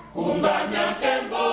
Kumbanya kembo,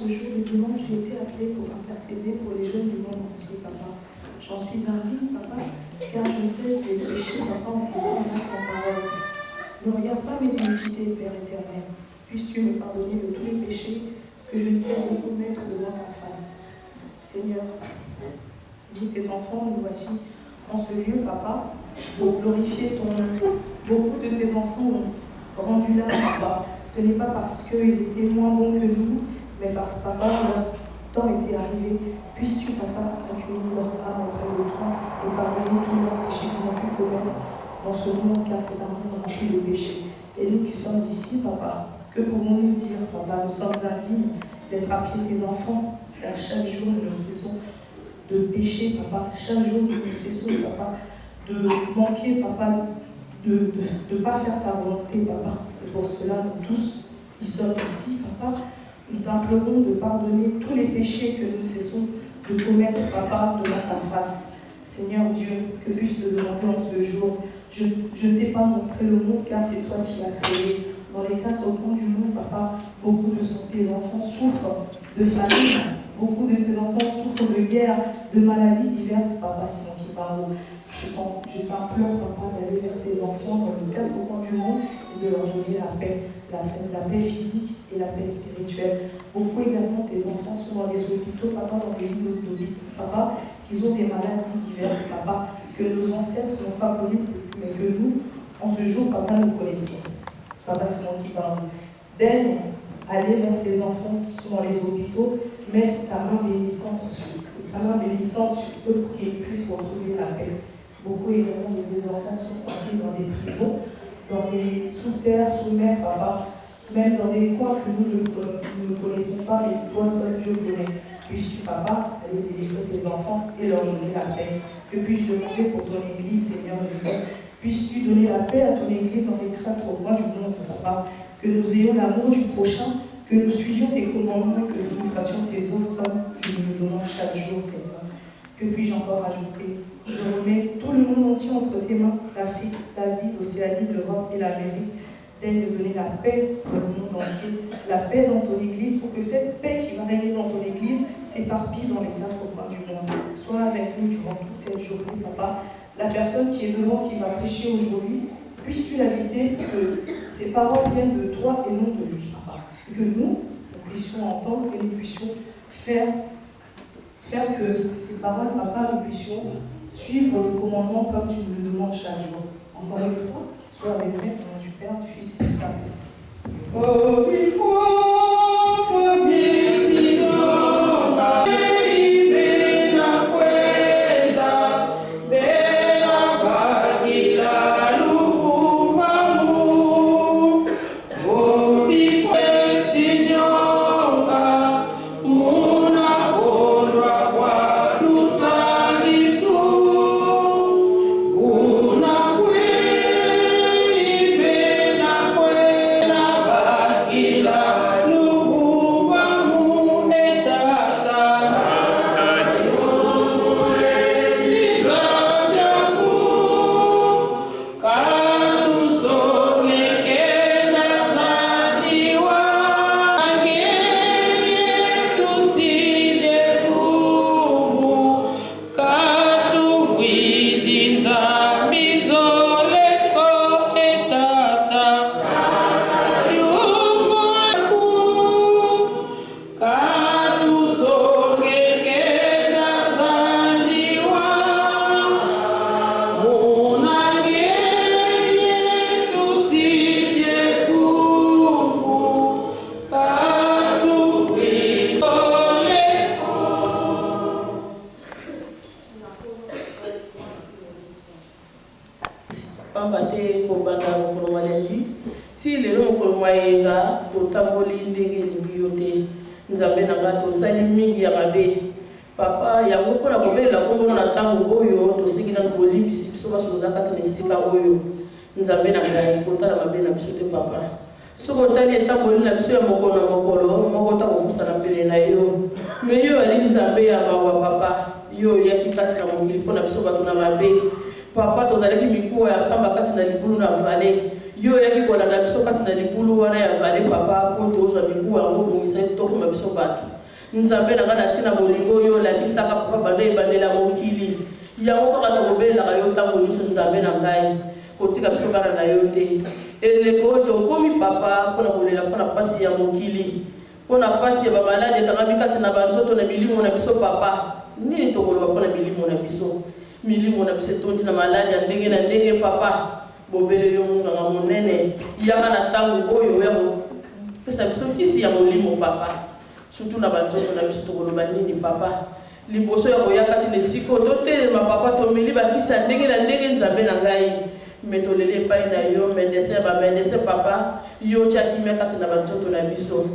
ce jour de dimanche, j'ai été appelée pour intercéder pour les jeunes du monde entier, papa. J'en suis indigne, papa, car je sais les péchés, papa, en faisant avec ta parole. Ne regarde pas mes iniquités, Père éternel. Puisses-tu me pardonner de tous les péchés que je ne sais de commettre devant ta face. Seigneur, dis tes enfants, nous voici en ce lieu, papa, pour glorifier ton nom. Beaucoup de tes enfants ont rendu là, papa. Ce n'est pas parce qu'ils étaient moins bons que nous, mais parce que, papa, leur temps était arrivé. Puisses-tu, papa, accueillir leur âme auprès de toi et pardonner tous leurs péchés qu'ils ont pu commettre dans ce monde, car c'est un monde rempli de péchés. Et nous qui sommes ici, papa, que pouvons-nous dire, papa? Nous sommes indignes d'être appelés tes enfants, car chaque jour nous cessons de pécher, papa. Chaque jour nous cessons, papa, de manquer, papa, de ne pas faire ta volonté, papa. C'est pour cela, nous tous qui sommes ici, papa, nous t'implorons de pardonner tous les péchés que nous cessons de commettre, papa, devant ta face. Seigneur Dieu, que puisse te demander en ce jour. Je ne t'ai pas montré le monde, car c'est toi qui l'as créé. Dans les 4 coins du monde, papa, beaucoup de tes enfants souffrent de famine. Beaucoup de tes enfants souffrent de guerre, de maladies diverses, papa, sinon qui parle. Je t'implore, papa, d'aller vers tes enfants dans les 4 coins du monde et de leur donner la paix physique et la paix spirituelle. Beaucoup également, tes enfants sont dans les hôpitaux, papa, dans les lits d'hôpitaux, papa, qu'ils ont des maladies diverses, papa, que nos ancêtres n'ont pas connues, mais que nous, en ce jour, papa, nous connaissons. Papa, c'est moi qui parle. Daigne aller vers tes enfants qui sont dans les hôpitaux, mettre ta main bénissante sur eux pour qu'ils puissent retrouver la paix. Beaucoup également de tes enfants sont passés dans des prisons, dans des sous-terres, sous-mer, papa, même dans des coins que nous ne connaissons pas, mais toi seul Dieu connaît. Puisses-tu, papa, aller délivrer tes enfants et leur donner la paix. Que puis-je demander pour ton Église, Seigneur Jésus? Puisses-tu donner la paix à ton Église dans les 4 coins du monde, papa? Que nous ayons l'amour du prochain, que nous suivions tes commandements, que nous fassions tes œuvres comme tu nous le demandes chaque jour, Seigneur. Que puis-je encore ajouter? Je remets tout le monde entier entre tes mains, l'Afrique, l'Asie, l'Océanie, l'Europe et l'Amérique. D'aide de donner la paix dans le monde entier, la paix dans ton Église, pour que cette paix qui va régner dans ton Église s'éparpille dans les 4 coins du monde. Sois avec nous durant toute cette journée, papa. La personne qui est devant, qui va prêcher aujourd'hui, puisses-tu l'inviter que ces paroles viennent de toi et non de lui, papa. Et que nous puissions entendre, que nous puissions faire que ces paroles, papa, nous puissions suivre le commandement comme tu nous le demandes chaque jour. Encore une fois, sois avec nous, au nom du Père, du Fils et du Saint-Esprit. Oh, il faut Papa, yango ko na kobela ko na tango oyo to siki na bolimbisi biso basozaka te mesika oyo nzambe na ngai kotala mabe na biso te papa. Soko tali etango na biso ya moko na mokolo moko ta kokusa na pele na yo. Me yo ali nzambe ya mawa papa. Yo ya kikati na mokili pona biso bato na mabe. Papa tozalaki mikuwa ya kamba kati na libulu na vale. yo yaki kolanda biso kati na libulu wana ya vale papa po tozwa miku yango bongisa tokoma biso bato nzambe na nga na ntina bolingo oyo olakisaka papa banda ebandela mokili yango kaka tokobelelaka yo ntango nyonso nzambe na ngai kotika biso bana na yo te eleko oyo tokomi papa mpona kolela mpona mpasi ya mokili mpona mpasi ya bamaladi ekangami kati na banzoto na milimo na biso papa nini tokoloba mpona milimo na biso etondi na maladi ya ndenge na ndenge papa bobele yo munganga monene yaka na ntango oyo ya kopesa biso kisi ya molimo papa surtout na banzoto na biso tokoloba nini papa liboso ya koya kati na esika totelema papa tomeli bakisi ya ndenge na ndenge nzambe na ngai metolele epai na yo medecin papa yo tiaki mia kati na banzoto na biso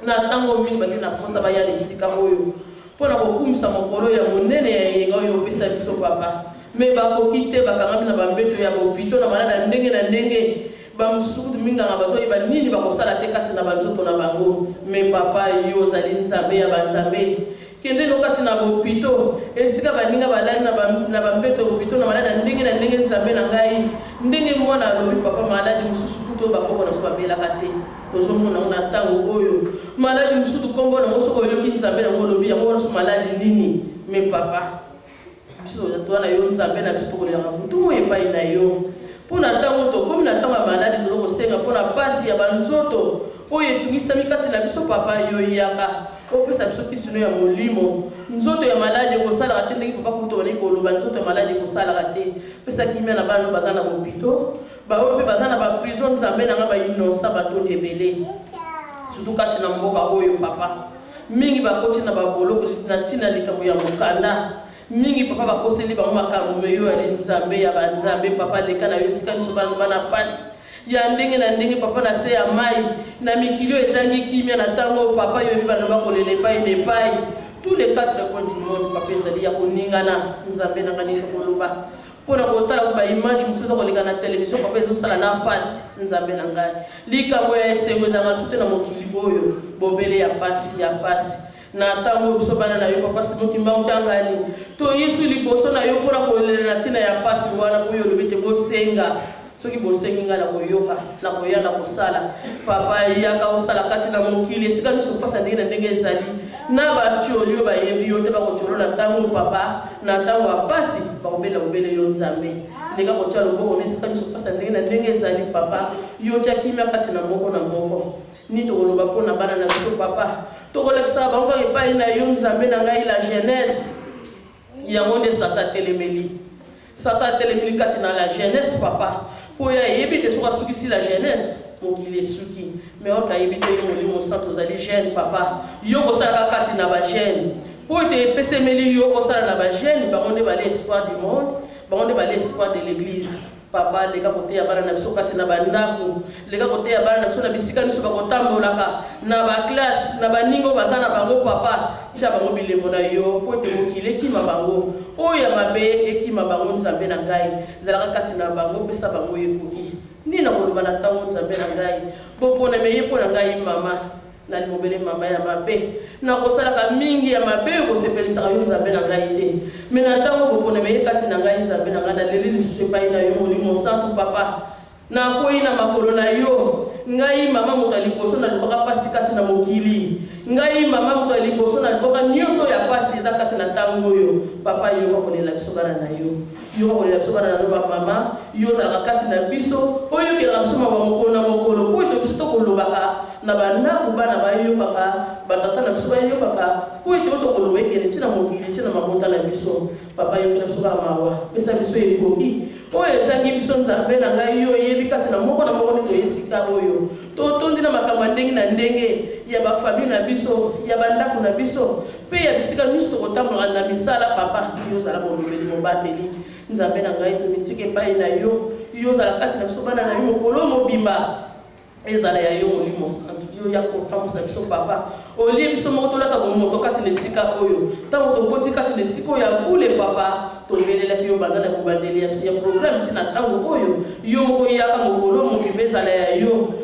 na ntango mingi baki na posa baya na esika oyo mpona kokumisa mokolo ya monene ya eyenga oyo opesa biso papa me bakoki te bakangami na bambeto ya bopito na maladi ya ndenge na ndenge bamosusu minganga bazoyeba nini bakosala te kati na banzoto na bango me papa yo ozali nzambe ya banzambe kende no kati na bopito esika baninga balali na bambeto ya bopito na maladi ya ndenge na ndenge nzambe na ngai ndenge mwana alobi papa maladi mosusu kutu oyo bakoko na so babelaka te tozomona ngo na ntango oyo maladi mosusu kombo nango soki oyoki nzambe nango olobi yango wana so maladi nini me papa biso toza na yo nzambe na biso tokolelaka butu epai na yo mpona ntango tokomi na ntango ya maladi tozokosenga mpona mpasi ya banzoto oyo etungisami kati na biso papa yo yaka opesa biso kisino ya molimo nzoto ya maladi ekosalaka te ndenge papa kutu bani koloba nzoto ya maladi ekosalaka te pesa kimia na bana baza na bopito baoyo mpe baza na baprison nzambe nanga bainosa batondi ebele surtout kati na mboka oyo papa mingi bakoti na baboloko na ntina likambo ya mokanda mingi papa bakoseli bango makambo meyo ali nzambe ya banzambe papa leka na yo esika nyonso bana pasi ya ndenge na ndenge papa na se ya mai na mikili oyo ezangi kimia na ntango papa yo bana bakolela epai na epai tous les 4 coins du monde papa ezali ya koningana nzambe nanga nini koloba mpona kotala ko baimage mosusu eza koleka na televizio papa ezosala na mpasi nzambe na ngai likambo ya esengo ezanga lisusu te na mokili oyo bobele ya mpasi na ntango biso bana na yo papa simokimba otyangani toyesu liboso na yo mpona kolela na ntina ya mpasi wana po yo olobi te bosenga soki bosengi nga na koyoka na koya na kosala papa yaka osala kati na mokili esika nyonso mpasa ndenge na ndenge ezali na batioli oyo bayebi yo te bakotiolola ntango papa na ntango ya mpasi bakobela bobele yo nzambe leka kotia loboko na esika nyonso mpasa ndenge na ndenge ezali papa yo tia kimia kati na moko na moko ni tokoloba mpona bana na biso papa tokolekisaka bango kaka epai na yo nzambe na ngai la jeunesse yango nde sata atelemeli kati na la jeunesse papa po ya yebi te soki asukisi la jeunesse mokili esuki me oyo kayebi te yo molimo santo ozali jeune papa yo kosalaka kati na bajeune po ete epesemeli yo kosala na bajeune bango nde bali espoir du monde bango nde bali espoir de l'église papa leka koteya bana na biso kati na bandako leka koteya bana na biso na bisika nyonso bakotambolaka na baklasse na baningo baza na bango papa tia bango bilembo na yo po ete mokili ekima bango oyo ya mabe ekima bango nzambe na ngai ezalaka kati na bango pesa bango ekoki nini na koloba na ntango nzambe na ngai bopona meye mpo na ngai mama na libobele mama ya mabe na kosalaka mingi ya mabe kosepelisaka yo nzambe na ngai te me na ntango bopona meye kati na ngai nzambe na ngai naleli lisusu epai na yo molimo santo papa nakoyi na makolo na yo ngai mama moto ya liboso nalobaka mpasi kati na mokili ngai mama moto ya liboso nalobaka nyonso ya mpasi eza kati na ntango oyo papa yo bakolela biso bana na yo bakolela biso bana na yo bamama yo ozalaka kati na biso oyo okelaka biso mawa mokolo na mokolo po ete biso tokolobaka na bandako bana bayokaka batata na biso bayokaka po ete oyo tokoloba ekele ntina mokili ntina mabota na biso papa yokela biso kaka mawa pesa biso ekoki oyo ezangi biso nzambe na ngai yo oyebi kati na moko na moko nde esika oyo totondi na makambo ya ndenge na ndenge ya bafamile na biso ya bandako na biso mpe ya bisika nyonso tokotambolaka na misala papa yo ozala molobeli mobateli nzambe na ngai tomitiki epai na yo yo ozala kati na biso bana na yo mokolo mobimba ezala ya yo molimo santo yo ya kotambusa biso papa olie biso moko tolata bomoto kati na esika oyo ntango tokoti kati na esika oyo ya bule papa tobelelaki yo banda na bobandeli ya programe ntina ntango oyo yo moko yaka mokolo mobimba ezala ya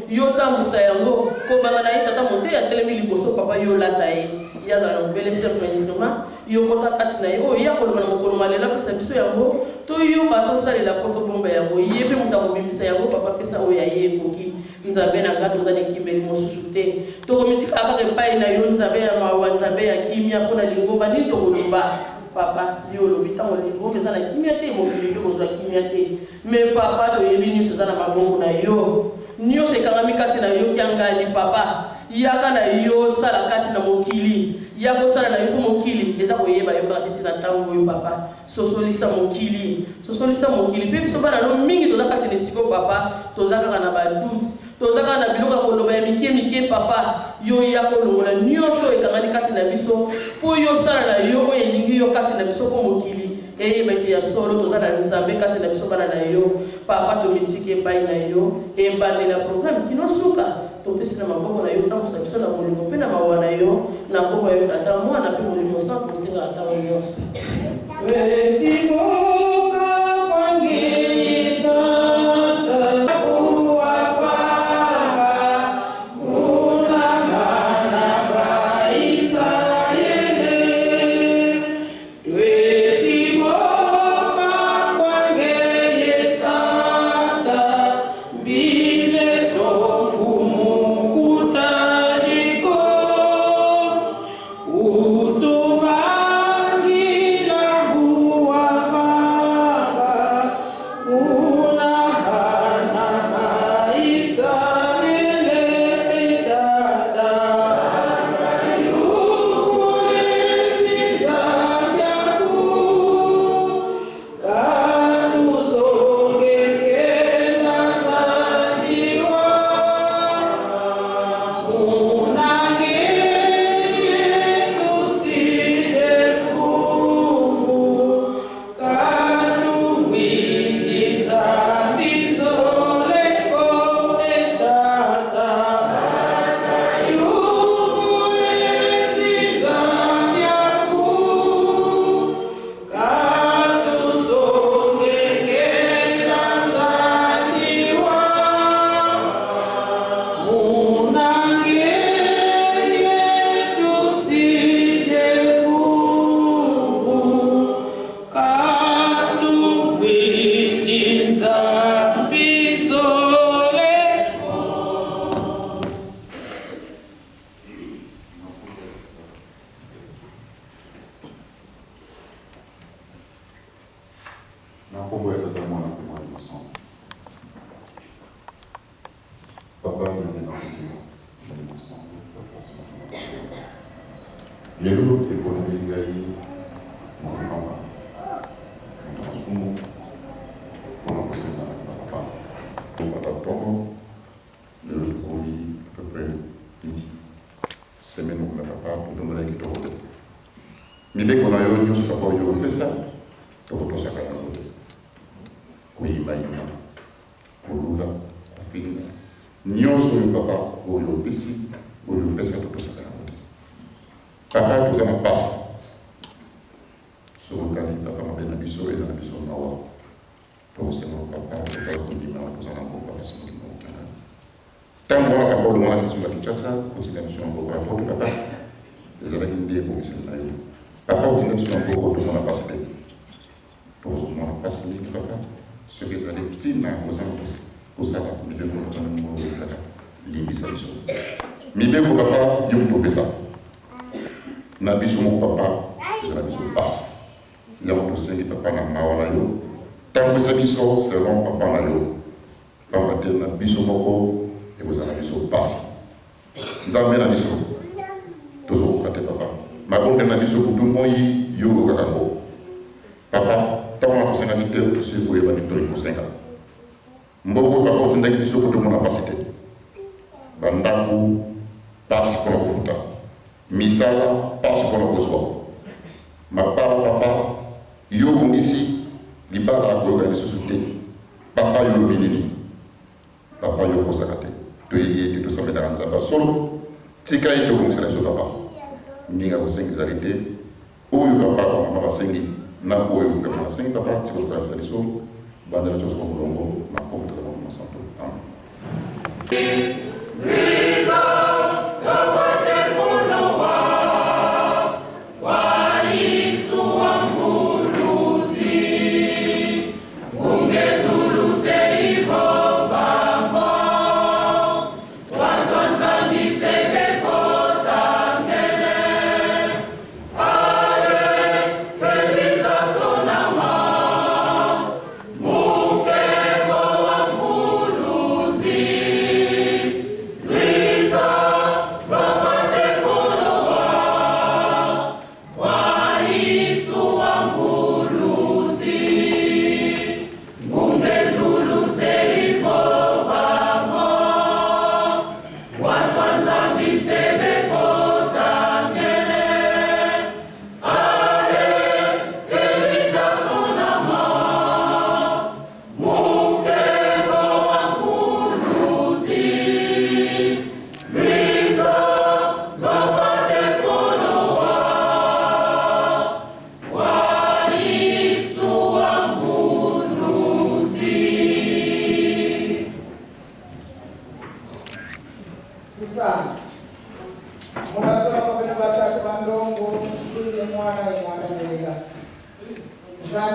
yo tambusa yango kobanda na ye tata mote atelemi liboso papa yo olata ye yazala na mobele simple instrument yo kota kati na ye oyo ya koloba na mokolo malela pesa biso yango toyoka tosalela po tobomba yango ye mpe moto akobimisa yango papa pesa oyo aye ekoki nzambe na nga toza na ekimeli mosusu te tokomitika kaka epai na yo nzambe ya mawa nzambe ya kimia mpo na lingomba nini tokoloba papa yo olobi ntango lingomba eza na kimia te mokili mpe kozwa kimia te me papa toyebi nyonso eza na maboko na yo nyonso ekangami kati na yo kiangani papa yaka na yo sala kati na mokili yako sala na yo mpo mokili eza koyeba yo kaka teti na ntango oyo papa sosolisa mokili mpe biso bana no mingi toza kati na esiko papa toza kaka na baduti toza kaka na biloko ya koloba ya mike papa yo ya kolongola nyonso ekangani kati na biso mpo yo sala na yo oyo elingi yo kati na biso mpo mokili eyeba ete ya solo toza na nzambe kati na biso bana na yo papa tomitiki epai na yo ebandela programe kino suka topesi na maboko na yo tambusa biso na molimo mpe na mawa na yo na kombo ya yo ata mwana mpe molimo sa kosenga atango nyonso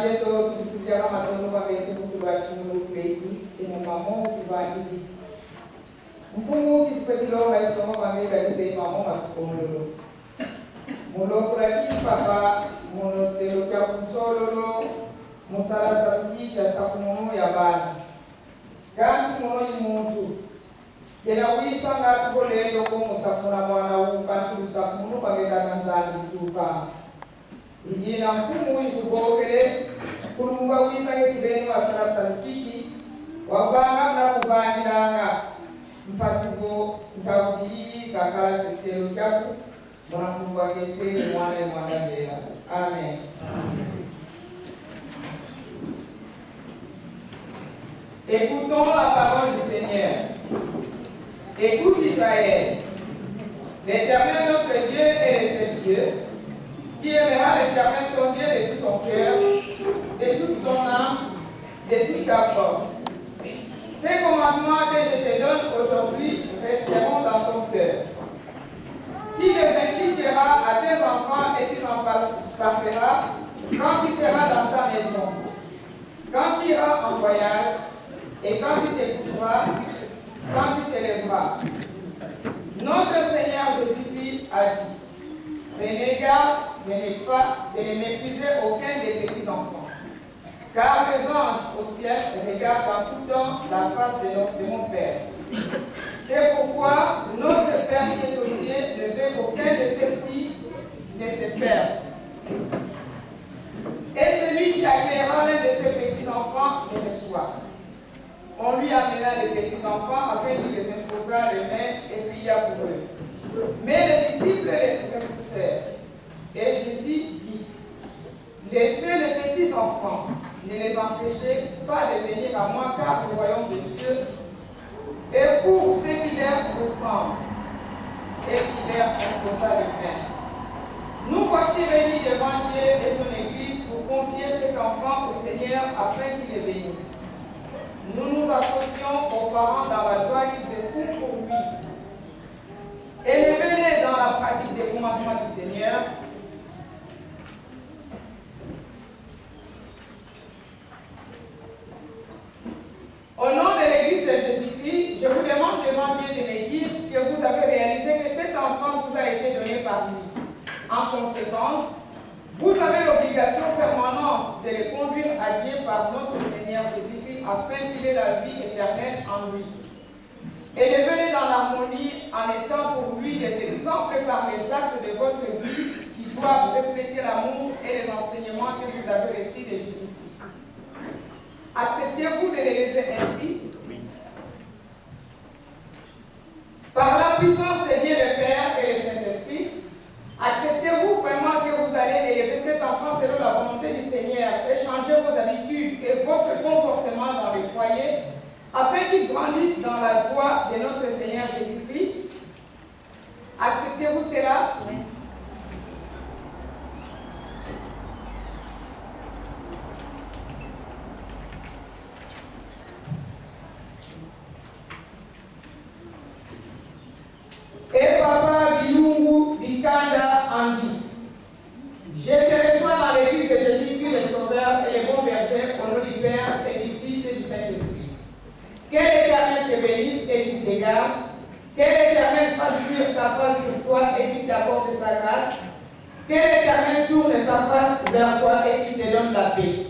bientôt tu diras maintenant nous va laisser pour que nous plaît et mon maman tu vas y dire. Mfumu qui fait de l'eau et son maman va laisser maman va comme le mon pour qui papa mon c'est le cas pour solo mon sala sabiki ya sakumono ya bana gansi mono imuntu yena wisanga tukole yoko musakuna mwana ukansi usakumono bagenda kanzani tuka yina mfumu itubokele kulunga wisange kibeni wa sala sabiki wavanga na kuvangilanga mpasivo ntawudili kakala siselo kyaku mwana wagese mwana ndela. Amen. Écoutons la parole du Seigneur. Écoute Israël. L'Éternel notre Dieu est le seul Dieu. Tu aimeras l'Éternel ton Dieu de tout ton cœur, de toute ton âme, de toute ta force. Ces commandements que je te donne aujourd'hui resteront dans ton cœur. Tu les inculqueras à tes enfants et tu en parleras quand tu seras dans ta maison, quand tu iras en voyage et quand tu te coucheras, quand tu te lèveras. Notre Seigneur Jésus-Christ a dit, prenez garde de ne mépriser aucun des petits enfants, car les anges au ciel regardent en tout temps la face de mon Père. C'est pourquoi notre Père qui est aux cieux ne veut qu'aucun de ses petits ne se perde. Et celui qui accueillera l'un de ses petits-enfants le reçoit. On lui amena les petits-enfants afin qu'il les imposât les mains et pria pour eux. Mais les disciples les repoussèrent. Et Jésus dit, laissez les petits-enfants, ne les empêchez pas de venir à moi, car le royaume de Dieu est pour ceux qui leur ressemblent et qui leur imposa le pain. Nous voici réunis devant Dieu et son Église pour confier cet enfant au Seigneur afin qu'il les bénisse. Nous nous associons aux parents dans la joie qu'ils éprouvent pour lui. Élevez-les dans la pratique des commandements du Seigneur. Au nom de l'Église de Jésus-Christ, je vous demande devant Dieu de me dire que vous avez réalisé que cet enfant vous a été donné par lui. En conséquence, vous avez l'obligation permanente de le conduire à Dieu par notre Seigneur Jésus-Christ afin qu'il ait la vie éternelle en lui. Élevez-les dans l'harmonie en étant pour lui des exemples par les actes de votre vie qui doivent refléter l'amour et les enseignements que vous avez reçus de Jésus-Christ. Acceptez-vous de l'élever ainsi? Par la puissance de Dieu le Père et le Saint-Esprit, acceptez-vous vraiment que vous allez élever cet enfant selon la volonté du Seigneur et changer vos habitudes et votre comportement dans les foyers afin qu'il grandisse dans la joie de notre Seigneur Jésus-Christ? Acceptez-vous cela? Oui. Et Papa Bilungu Bikanda Andi, je te reçois dans l'église de Jésus-Christ le Sauveur et le bon berger au nom du Père et du Fils et du Saint-Esprit. Que l'Éternel te bénisse et qu'il te garde. Que l'Éternel fasse luire sa face sur toi et qu'il t'accorde sa grâce. Que l'Éternel tourne sa face vers toi et qu'il te donne la paix.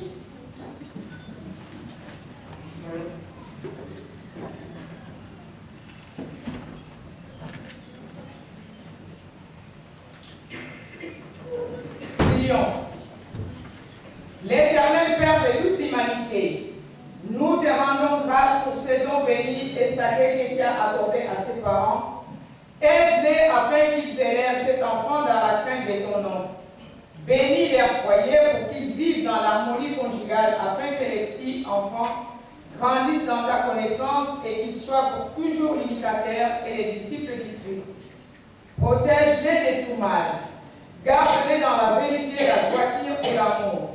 L'Éternel Père de toute l'humanité, nous te rendons grâce pour ce don béni et sacré que tu as accordé à ses parents. Aide-les afin qu'ils élèvent cet enfant dans la crainte de ton nom. Bénis leur foyer pour qu'ils vivent dans l'harmonie conjugale afin que les petits enfants grandissent dans ta connaissance et qu'ils soient pour toujours l'imitateurs et les disciples du Christ. Protège-les de tout mal. Garde-les dans la vérité, la droiture et l'amour.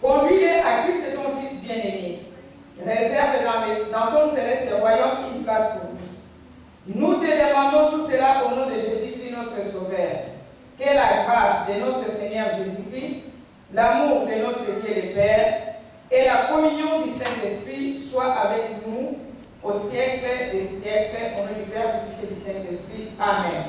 Conduis-les à Christ et ton Fils bien-aimé. Réserve dans ton céleste royaume une place pour lui. Nous te demandons tout cela au nom de Jésus-Christ, notre Sauveur. Que la grâce de notre Seigneur Jésus-Christ, l'amour de notre Dieu le Père et la communion du Saint-Esprit soit avec nous au siècle des siècles. Au nom du Père, du Fils et du Saint-Esprit. Amen.